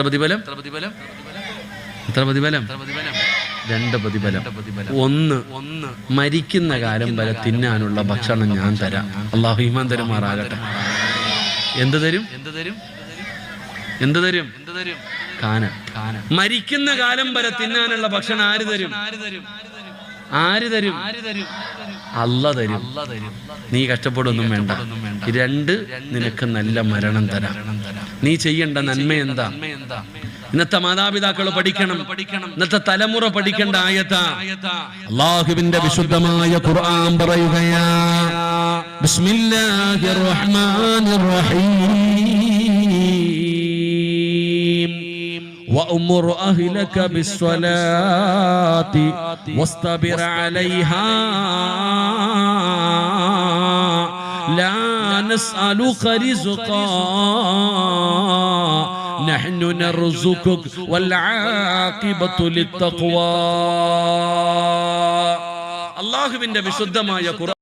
പ്രതിഫലം എത്ര പ്രതിഫലം? രണ്ട് പ്രതിഫലം. ഒന്ന്, മരിക്കുന്ന കാലം വരെ തിന്നാനുള്ള ഭക്ഷണം ഞാൻ തരാം. അല്ലാഹു ഈമാൻ തരുമാറാകട്ടെ. എന്ത് തരും? കാന. മരിക്കുന്ന കാലം വരെ തിന്നാനുള്ള ഭക്ഷണം ആര് തരും? അല്ലാഹ് തരും. നീ കഷ്ടപ്പെടുകയൊന്നും വേണ്ട. രണ്ട്, നിനക്ക് നല്ല മരണം തരാം. നീ ചെയ്യേണ്ട നന്മ എന്താ? ഇന്നത്തെ മാതാപിതാക്കൾ പഠിക്കണം, ഇന്നത്തെ തലമുറ പഠിക്കേണ്ട ആയത്താ. അല്ലാഹുവിന്റെ വിശുദ്ധമായ ഖുർആൻ പറയുകയാ, ബിസ്മില്ലാഹിർ റഹ്മാനിർ റഹീം, വഅ്മുർ അഹ്ലക ബിസ്സലാത്തി വസ്തബിർ അലൈഹാ ലാ നസ്അലുക റിസ്ഖാ നഹ്നു നർസുകുക വൽ ആഖിബത്തു ലിത്തഖ്വാ. അല്ലാഹുവിന്റെ വിശുദ്ധമായ ഖുർആൻ